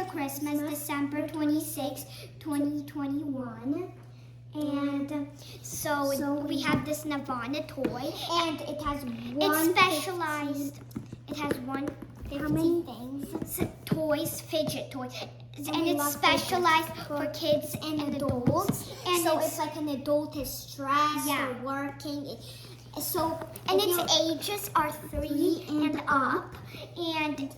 After Christmas, December 26, 2021. And so we have this Navona toy. And it has It's specialized. It has 150 things. Toys, fidget toys. And it's specialized for kids and adults. And so it's like an adult is stressed or working. And its ages are 3 and up. And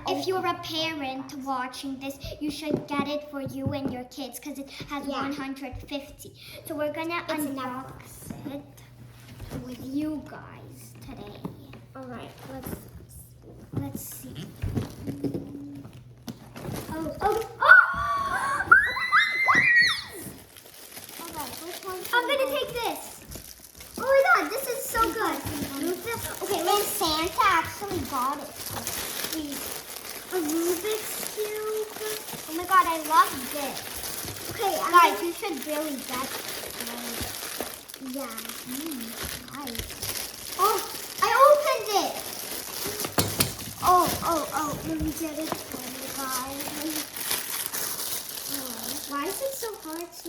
if you're a parent watching this, you should get it for you and your kids because it has 150. So we're gonna unbox it with you guys today. All right, Let's see. I'm gonna take this. Oh my god, this is so good. Okay, and Santa actually got it. A Rubik's Cube. Oh my god, I love this. Okay, guys, you should really get it. Yeah. Nice. Oh, I opened it. Oh, let me get it for you guys. Why is it so hard to...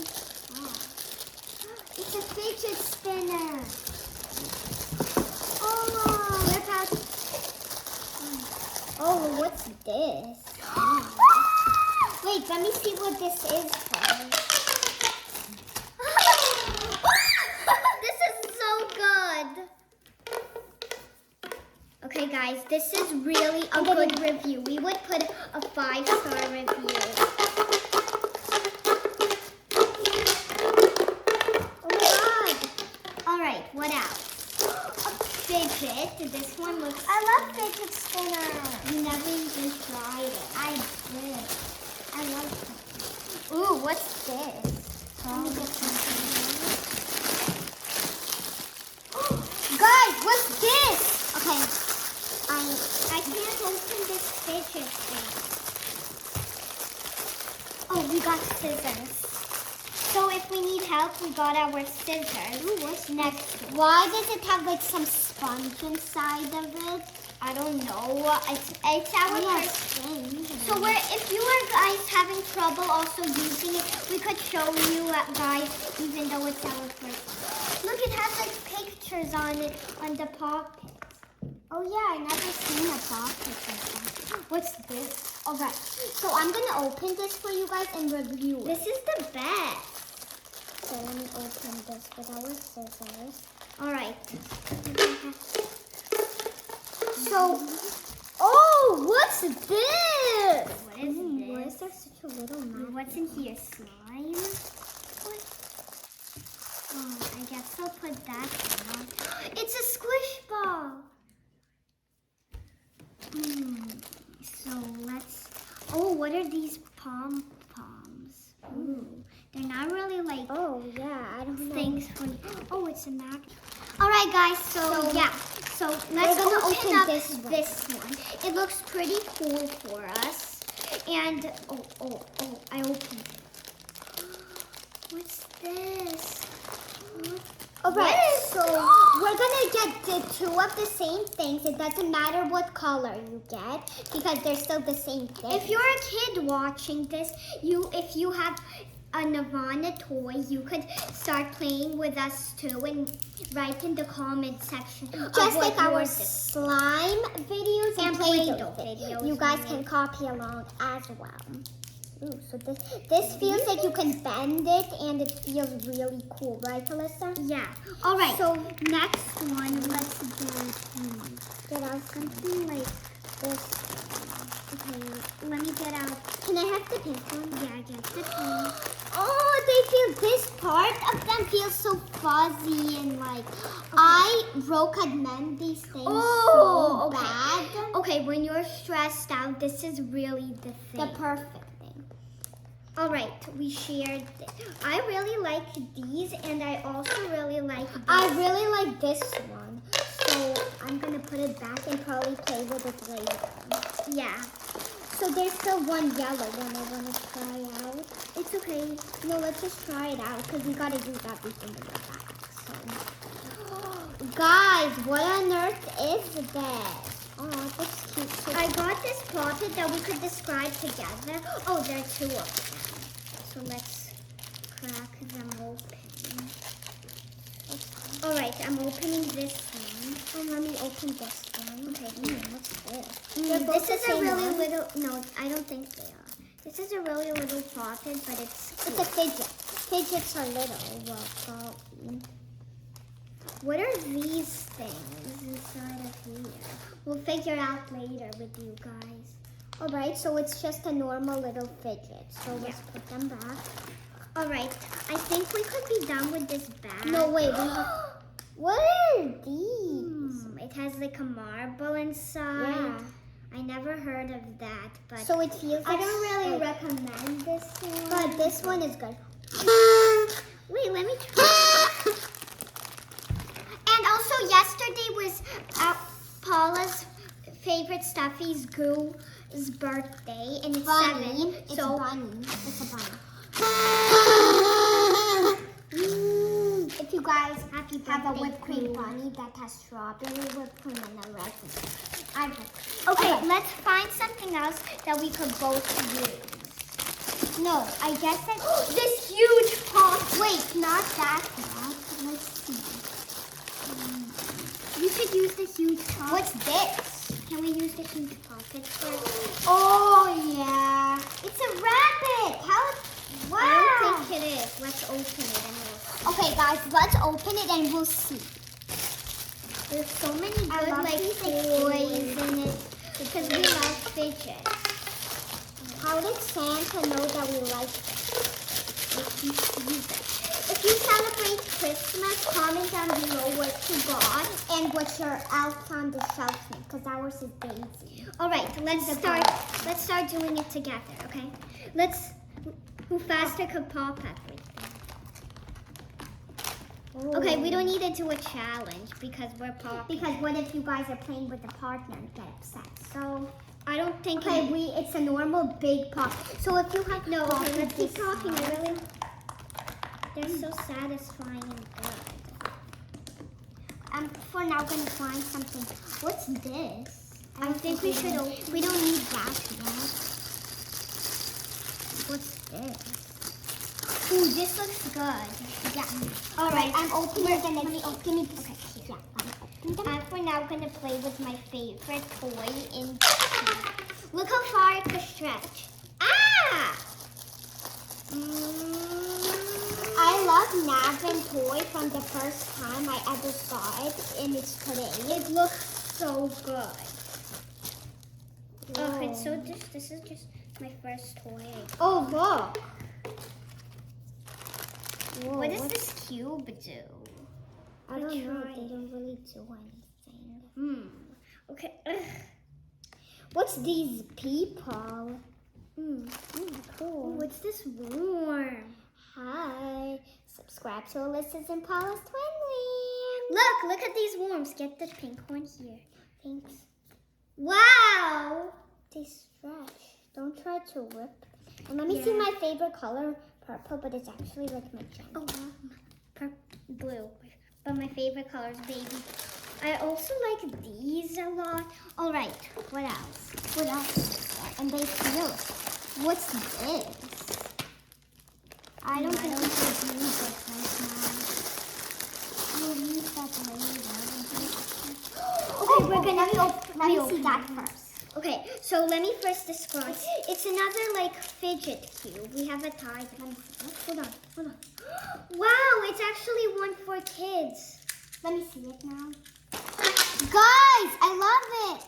It's a fidget spinner. Oh, what's this? Wait, let me see what this is first. This is so good. Okay, guys, this is really a good review. We would put a 5-star review. What else? A fidget. This one looks... I love fidget spinners. You never even tried it. I did. I love it. Ooh, what's this? Guys, what's this? Okay. I can't open this fidget thing. Oh, we got scissors. So if we need help, we got our scissors. Ooh, what's next? Why does it have like some sponge inside of it? I don't know. It's our first thing. So if you are guys having trouble also using it, we could show you guys, even though it's our first. Look, it has like pictures on it on the pockets. Oh yeah, I never seen a pocket like that. What's this? Alright, so I'm gonna open this for you guys and review it. This is the best. So let me open this with our scissors. Alright. So, oh, what's this? What is this? Why is there such a little mess? What's in here? Slime? What? Oh, I guess I'll put that down. It's a squish ball. So let's... Oh, what are these pom-poms? Ooh, they're not really like... Oh, yeah, I don't know. Things for... Oh, it's a magnet. All right, guys, so yeah. So let's open up this one. It looks pretty cool for us. And, oh, I opened it. What's this? Alright, so we're gonna get the 2 of the same things. It doesn't matter what color you get because they're still the same thing. If you're a kid watching this, if you have a Navona toy, you could start playing with us too and write in the comment section. Just like our slime videos and Play-Doh videos. You guys can copy along as well. Ooh, so this feels like you can bend it and it feels really cool, right, Alyssa? Yeah. All right. So next one, let's get out something like this. Okay, let me get out. Can I have the pink one? Yeah, get the pink. Oh, this part of them feels so fuzzy and like, I recommend these things so bad. Okay, when you're stressed out, this is really the thing. The perfect thing. All right, we shared this. I really like these, and I also really like this. I really like this one. So I'm going to put it back and probably play with it later. Yeah. So there's still one yellow one I want to try out. It's okay. No, let's just try it out because we got to use everything in the back. So. Guys, what on earth is this? Oh, that's cute. So I got this poppet that we could describe together. Oh, there are 2 of them. So let's crack them open. Alright, I'm opening this one. oh, let me open this one. Okay, What's this? this is a really little, no, I don't think they are. This is a really little poppet, but it's It's a fidget. Fidgets are little. Well, probably. what are these things inside of here? We'll figure out later with you guys. Alright, so it's just a normal little fidget. So let's put them back. Alright, I think we could be done with this bag. No, wait. What are these? It has like a marble inside. Yeah. I never heard of that, but So it feels I like don't really like- recommend this one. But this one is good. Wait, let me try. And also yesterday was Paula's favorite stuffy's Goo's birthday, and it's Bunny. 7. It's So a bunny. It's a bunny. If you guys happy birthday, have a whipped cream Goo. bunny that has strawberry whipped cream and a red one. Okay, let's find something else that we could both use. No, I guess that This huge pot. wait, not that one. Let's see. You should use the huge pot. What's this? Can we use the huge pocket first? Oh yeah, it's a rabbit. How? Wow. I don't think it is. Let's open it and we'll see. Okay, guys, let's open it and we'll see. There's so many I good love like these toys in it because we love Fidget. How did Santa know that we like it? If you celebrate Christmas, comment down below what you got. And what's your elf on the shelf name? Because ours is Daisy. All right, let's The start. ball. Let's start doing it together, okay? Let's. Who faster could pop everything? Okay, we don't need to do a challenge because we're popping. Because what if you guys are playing with a partner and get upset? So I don't think. okay, it's a normal big pop. So if you have No, pop okay, let's keep this talking. I one. really. They're so satisfying and good. I'm for now gonna find something. What's this? I think we should open. We don't need that yet. What's this? Ooh, this looks good. Yeah. All right, I'm opening it and it's give me this. Okay, here. Yeah, I'm opening them. I'm for now gonna play with my favorite toy in. Look how far it can stretch. Ah! I love Navin toy from the first time I ever saw it, and it's today. It looks so good. Okay, Whoa. so this is just my first toy. Oh look! Whoa, What does this cube do? I don't know. try They it. don't really do anything. Okay. What's these people? Cool. What's this worm? Hi. Subscribe to Alyssa's and Paula's Twinland. Look at these worms. Get the pink one here. Thanks. Wow. They stretch. Don't try to rip. And let me see my favorite color, purple, but it's actually like magenta. Oh, blue. But my favorite color is baby. I also like these a lot. All right. What else? What else? And they feel. What's this? I don't think we should use it right now. We'll use that later. Okay, we're gonna Let me see that first. Okay, so let me first describe. It's another like fidget cube. We have a tie. Hold on. Wow, it's actually one for kids. Let me see it now. Guys, I love it.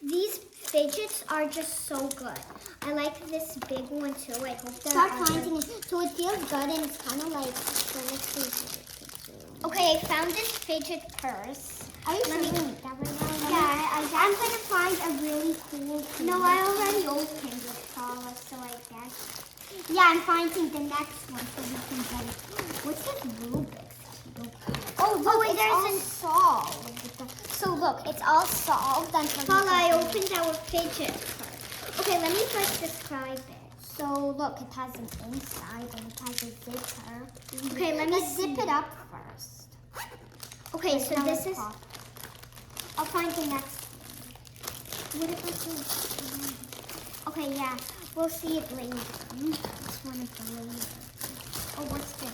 These fidgets are just so good. I like this big one too. I hope they're Start other- finding it. So it feels good and it's kind of like. So let's see what it could do. Okay, I found this fidget purse. Are you Let me- showing me that right now? Yeah, I'm gonna find a really cool thing. No, I already opened it, Paula, so I guess. Yeah, I'm finding the next one so we can get it. What's this Rubik's Cube? Oh, look, wait, it's there's all an- solved. So look, it's all solved. Paula, I opened our fidget purse. Okay, let me first describe it. So look, it has an inside and it has a zipper. Okay, let me Let's zip it up first. Okay, so Now this let's is. pop. I'll find the next What about this? Okay, yeah. We'll see it later. This one is the later. Oh, what's this?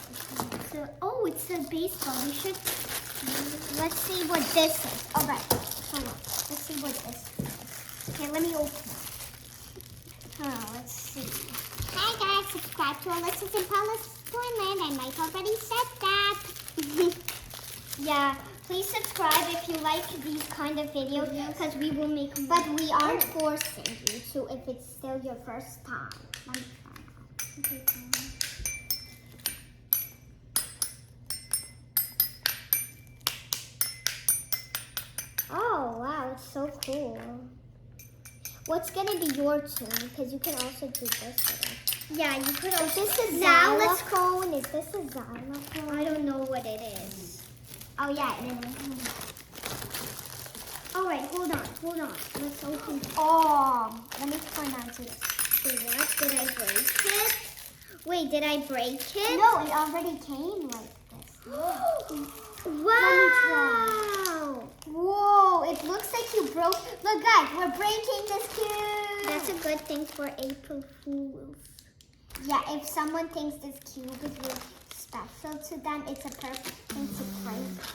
It's a baseball. We should... Let's see what this is. All right. Hold on. Let's see what this is. Okay, let me open it. Let's see. Hi guys, subscribe to Alyssa and Paula's Twinland. I might already said that. Yeah, please subscribe if you like these kind of videos because we will make more. But we aren't forcing you to if it's still your first time. Oh wow, it's so cool. What's gonna be your tune? Because you can also do this. Yeah, you could also. Is this a now xylophone? Is this a xylophone? I don't know what it is. Oh yeah, it is. All right, hold on. Let's open. Let me pronounce it. Wait, what? Did I break it? Wait, did I break it? No, it already came like this. Wow! Whoa, it looks like you broke. Look guys, we're breaking this cube. That's a good thing for April Fools. Yeah, if someone thinks this cube is really special to them, it's a perfect thing to prank them.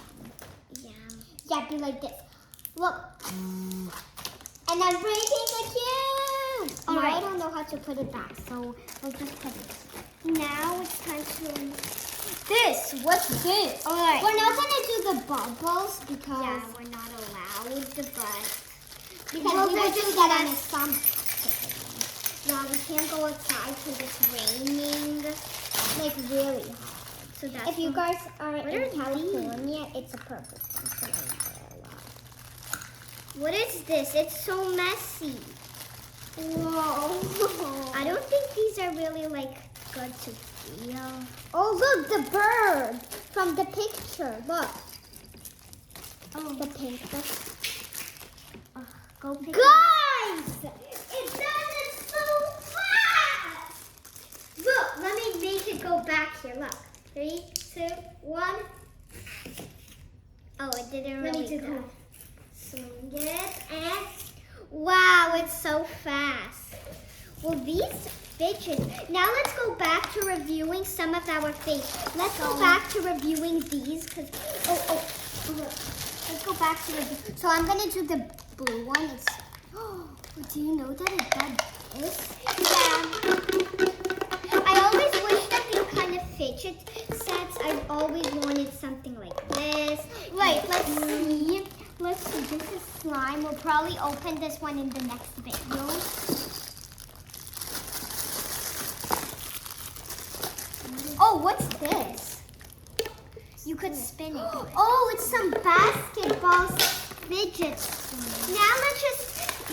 Yeah, be like this. Look. And I'm breaking the cube. All right. I don't know how to put it back, so we'll just put it. Now it's time to... This, what's this? All right. We're not gonna do the bubbles because we're not allowed, but... Because we will do that on a summer. Yeah, we can't go outside because it's raining. Like really hard. So that's If you guys are What in are California, it's a perfect thing to umbrella. What is this? It's so messy. Whoa. I don't think these are really like good to feel. Oh look, the bird from the picture. Look. Oh, The pink bird. go pick Guys! It does it so fast! Look, let me make it go back here. Look. 3, 2, 1. Oh, it didn't Let me really do go. that. Swing it and wow, it's so fast. Well, these fidgets. Now let's go back to reviewing some of our favorites. Let's go back to reviewing these because Let's go back to the. So I'm gonna do the blue one. It's. Do you know that it does this? yeah. I always wish that these kind of fidget sets. I've always wanted something like this. Right. Let's see. This is slime. We'll probably open this one in the next video. Oh, what's this? You could spin it. Oh, it's some basketball fidgets. Now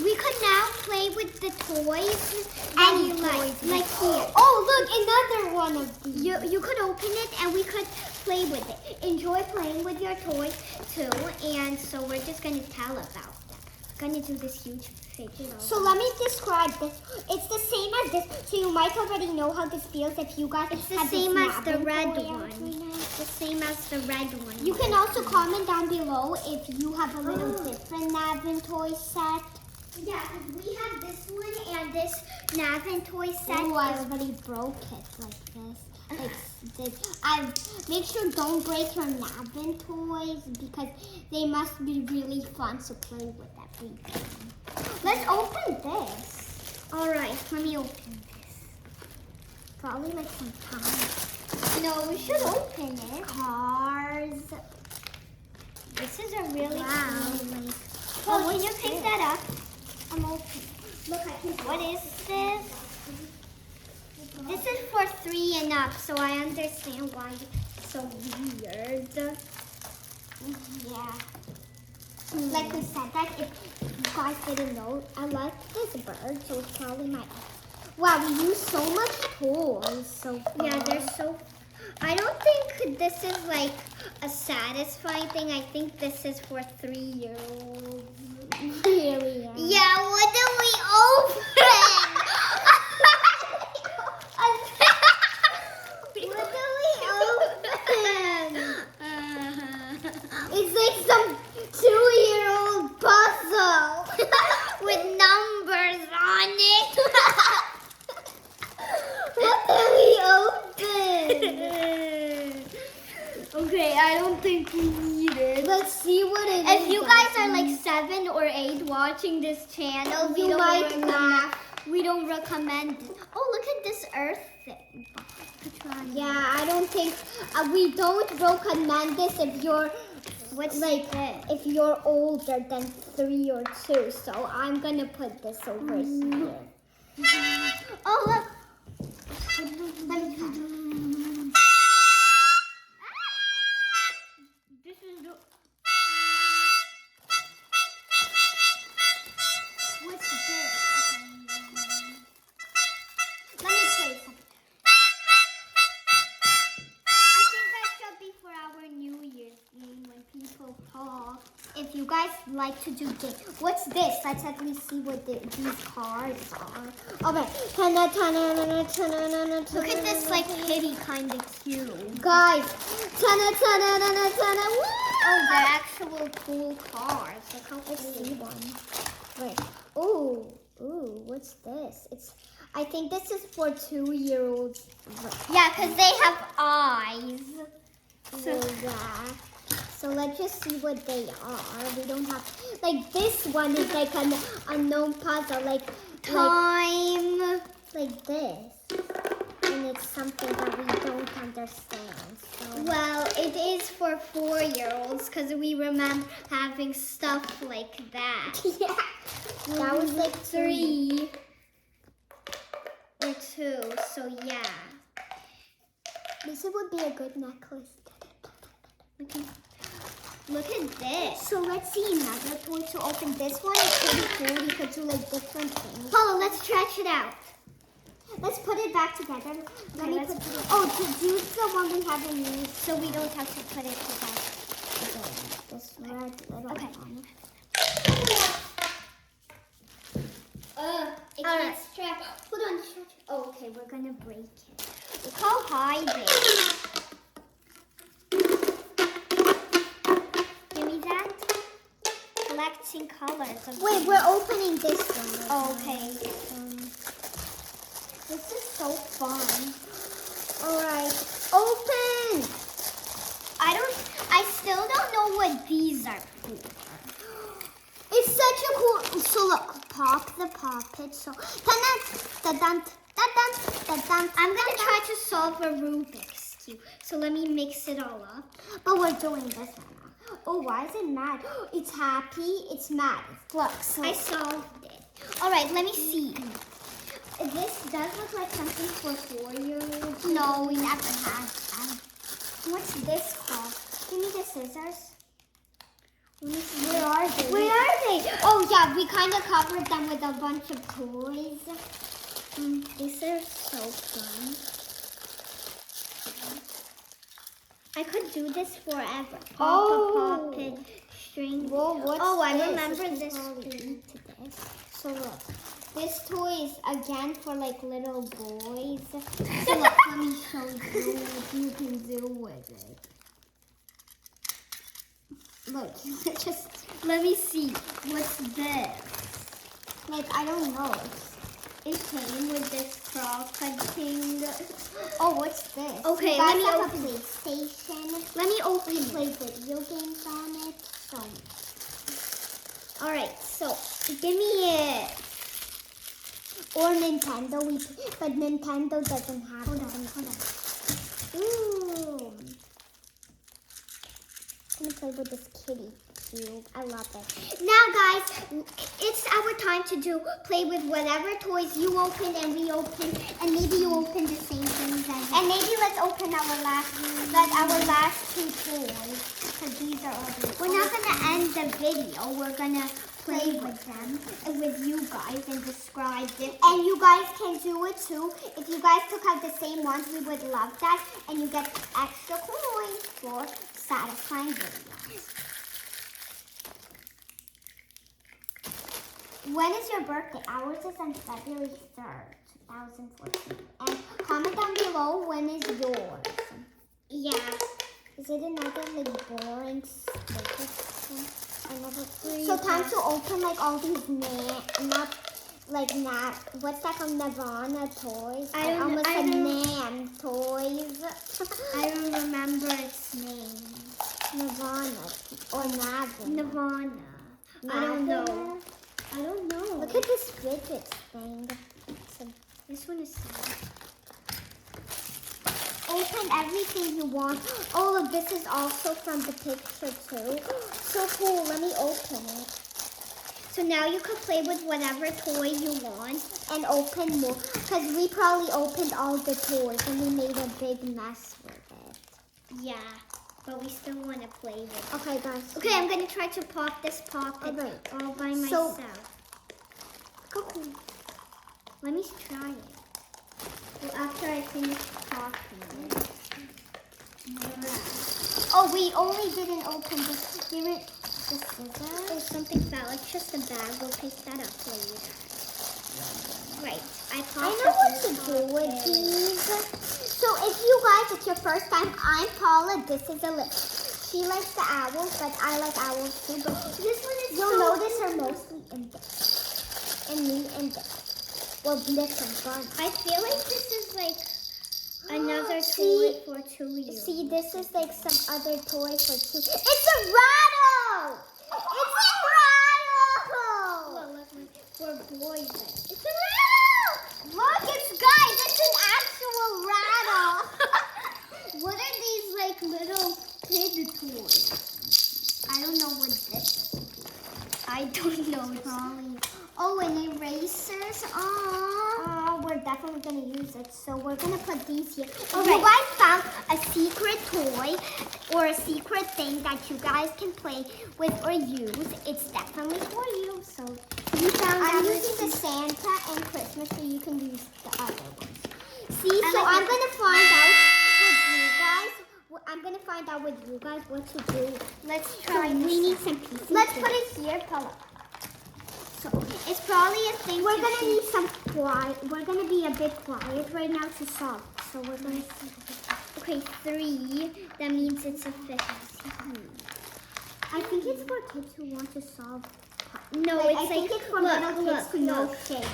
we could now play with the toys. Any you toys. like here. Oh, look, another one of these. You could open it and we could play with it. Enjoy playing with your toys too. And so we're just gonna tell about them. Gonna do this huge fidget. So let me describe this. It's the same as this. So you might already know how this feels if you guys It's the have same this as the Navona red toy one. out right now. The same as the red one. You can also comment down below if you have a little different Navin toy set. Yeah, because we have this one and this Navin toy set. Oh, I already broke it like this. Like this. Make sure don't break your Navin toys because they must be really fun to play with every day. Let's open this. Alright, let me open this. Probably like some time. No, we should open it. Cars. This is a really Wow. cool. Oh, Can you what's pick this? that up? I'm open. Look, I can. What is this? This is for 3 and up, so I understand why it's so weird. Yeah. Like we said, that if you guys didn't know, I like this bird, so it's probably my. Wow, we use so much toys so far. Yeah, they're so... I don't think this is like a satisfying thing. I think this is for 3-year-olds. Really? Yeah, what do we open? What do we open? It's like some 2-year-old puzzle With think we need it. Let's see what it is. If you guys are like 7 or 8 watching this channel, you might laugh. We don't recommend it. Oh, look at this earth thing. Yeah, I don't think we don't recommend this if you're if you're older than 3 or 2. So I'm gonna put this over here. Oh, look. Let me try. This is the... What's this? Let me play something. I think that should be for our New Year's game when people talk. If you guys like to do games, what's this? Let's at least see what these cards are. Okay. Look at this like kitty kind of cute. Guys. Oh, they're actual cool cards. Look how Let's cool. see one. Wait. Ooh, what's this? I think this is for 2-year-olds. Yeah, because they have eyes. So yeah. So let's just see what they are. We don't have like this one is like an unknown puzzle, like Time. like this, and it's something that we don't understand. So Well, it is for 4-year-olds because we remember having stuff like that. yeah, that was like 3 or 2. So yeah. This would be a good necklace. Okay. Look at this. So let's see another toy to open. This one is pretty cool. You could do like different things. Paula, let's stretch it out. Let's put it back together. Let me let's put put it- to use the one we haven't used. So we don't have to put it together. This red little Okay. one. It All can't right. strap. Hold on, stretch. Oh, okay, we're gonna break it. Look how high it is. Give me that. Collecting colors. Of Wait, we're opening this one. Oh, okay. This is so fun. All right, open. I still don't know what these are for. It's such a cool. So look, pop the poppet. So I'm gonna try to solve a Rubik's Cube. So let me mix it all up. But we're doing this one now. Oh, why is it mad? It's happy. It's mad. Look, so I solved it. All right, let me see. this does look like something for 4-year-olds. No, we never had that. What's this called? Give me the scissors. Where are they? Where are they? Oh yeah, we kind of covered them with a bunch of toys. These are so fun. I could do this forever. Oh. Pop a string. Whoa, what's Oh, I this? remember This this is probably thing. into this. So look, this toy is again for like little boys. So look, let me show you what you can do with it. Look, just Let me see. What's this? like I don't know. It came with this crosscut thing. Oh, what's this? Okay, You guys let me have open a PlayStation. Let me open We it. play video games on it. So All right, so give me it. or Nintendo. But Nintendo doesn't have. Hold on. Ooh. I'm gonna play with this kitty cube. I love it. Now, guys, it's our time to play with whatever toys you open and we open, and maybe you open the same things as And maybe let's open our last 2 toys. because these are all the. We're not gonna end the video. We're gonna play with them with you guys and describe it. And you guys can do it too. If you guys took out the same ones, we would love that. And you get extra coins for satisfying videos. When is your birthday? Ours is on February 3rd, 2014. And comment down below when is yours. Yeah. Is it another like boring sticker? Another So time to open like all these what's that called? Navona toys. I don't- almost I said don't- Nan toys. I don't remember its name. Navona or Navona. Navona. I don't know. I don't know. Look at this Fidget thing. This one is sad. Open everything you want. Oh, look, this is also from the picture too. So cool. Let me open it. So now you can play with whatever toy you want. And open more. Because we probably opened all the toys and we made a big mess with it. Yeah, but we still want to play with it. Okay, guys. Okay, I'm going to try to pop this pocket all by myself. Go cool. Let me try it. Well, after I finish popping it. Oh, we only didn't open this. Give it the scissors. Oh, something fell. It's just a bag. We'll pick that up later. Right. I know what to do with these. So if you guys, it's your first time, I'm Paula. This is Alyssa. She likes the owls, but I like owls too. But this one is you'll notice are mostly in this. And me in this. Well, this and fun. I feel like this is like another toy for 2 years. See, this is like some other toy for 2. It's a rattle! It's a rattle! Well, look, for boys. It's a rattle! Look, it's guys, it's an actual rattle. What are these like little kid toys? I don't know what this is. I don't know. Probably. Oh, and erasers. Oh, we're definitely going to use it. So we're going to put these here. If you guys found a secret toy or a secret thing that you guys can play with or use, it's definitely for you. So I'm using the Santa and Christmas, so you can use the other ones. See, so I'm going to find out with you guys. I'm going to find out with you guys what to do. Let's try. So we need some pieces. Let's put it here, Paula. So it's probably a thing. We're gonna need some quiet. We're gonna be a bit quiet right now to solve. So we're gonna see. Okay, 3. That means it's a 50. I think it's for kids who want to solve. No, like, it's I think it's for little kids who know shape.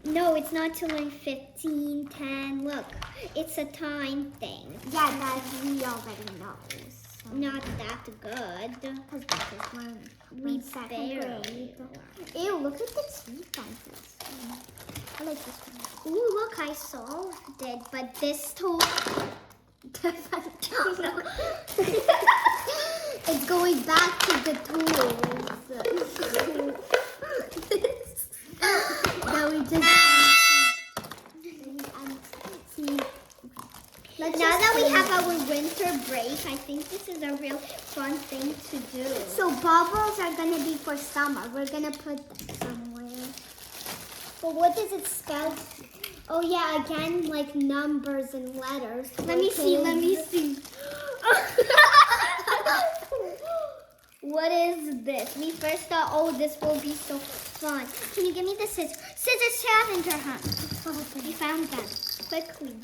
No, it's not till like 15, 10. Look, it's a time thing. Yeah, that we already know. So. Not that good. Because this is when We second barely. grade. Ew, look at the teeth on this. I like this one. Ooh, look, I solved it, but this tool. It's going back to the tools. Now we just Now that we have our winter break, I think this is a real fun thing to do. So bubbles are going to be for summer. We're going to put them somewhere. But what does it spell? Oh yeah, again, like numbers and letters. Let me see. What is this? We first thought, oh, this will be so fun. Can you give me the scissors? Scissors scavenger hunt. We found them quickly.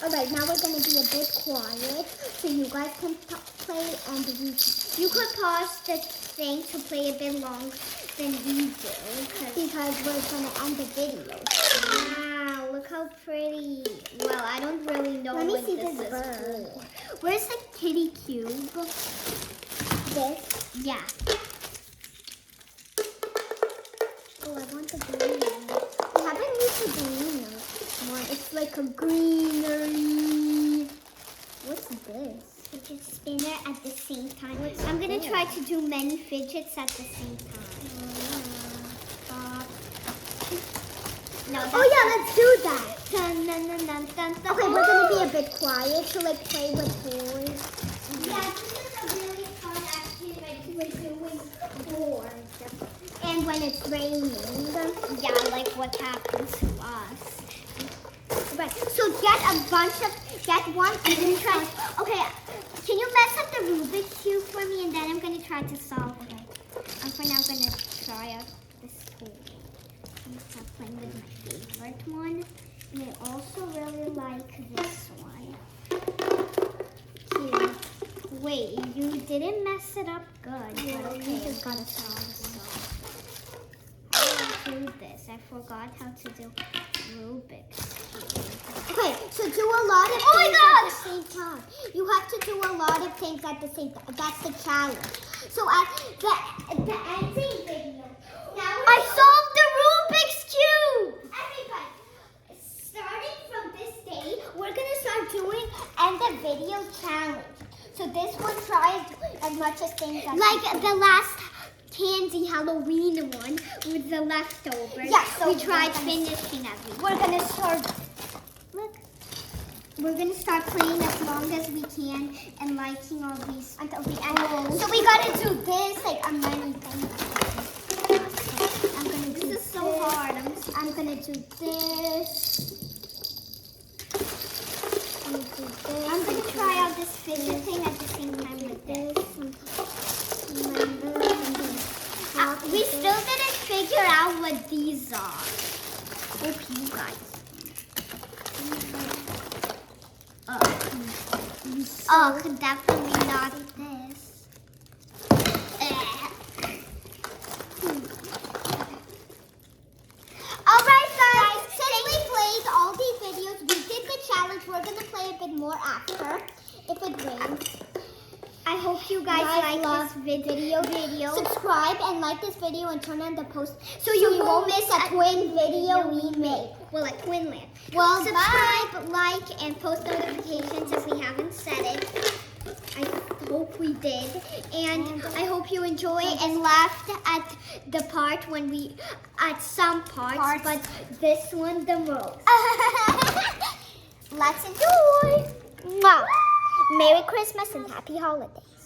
All right, now we're going to be a bit quiet so you guys can play and we can. You could pause the thing to play a bit longer than we do. Because we're going to end the video. Wow, look how pretty. Well, I don't really know Let me what see this this is bird. for. Where's the kitty cube? This? Yeah. Oh, I want the green one. We haven't used the green one. It's like a greenery. What's this? Fidget spinner at the same time. I'm going to try to do many fidgets at the same time. No, oh yeah, let's do that. Dun, dun, dun, dun, dun, dun. Okay, we're going to be a bit quiet to like play with toys. Yeah, this is a really fun activity to do with boards. And when it's raining. Yeah, like what happens to us. Right. So get one and then try. Okay, can you mess up the Rubik's Cube for me, and then I'm going to try to solve it. For now, I'm going to try out this tool. I'm going to start playing with my favorite one. And I also really like this one. Cute. Wait, you didn't mess it up good. Yeah, but okay, you just gotta solve it. How do I do this? I forgot how to do Rubik's Cube. Okay, So do a lot of things at the same time. You have to do a lot of things at the same time. That's the challenge. So at the ending video, I solved the Rubik's Cube! everybody, starting from this day, we're gonna start doing end the video challenge. So this one tries as much as things as Like the last candy Halloween one with the leftovers. Yeah, so we tried we're gonna- finishing everything. we're gonna start. Look. We're gonna start playing as long as we can and liking all these Until the end. Oh. So we gotta do this like a many things. I'm gonna do This is so this. hard. I'm gonna do this. I'm gonna do this. I'm gonna try out this fidget thing at the same time with this. We still didn't figure out what these are. Hope you guys. Oh, definitely not this. Alright guys, since we played all these videos, we did the challenge. We're gonna play a bit more after, if it rains. I hope you guys like this video. Subscribe and like this video and turn on the post So you won't miss a twin video we make. Well, at Twinland. Well, Subscribe, like, and post notifications if we haven't said it. I hope we did. And I hope you enjoy and laughed at the part when we, at some parts. But this one the most. Let's enjoy. Wow. Merry Christmas and happy holidays.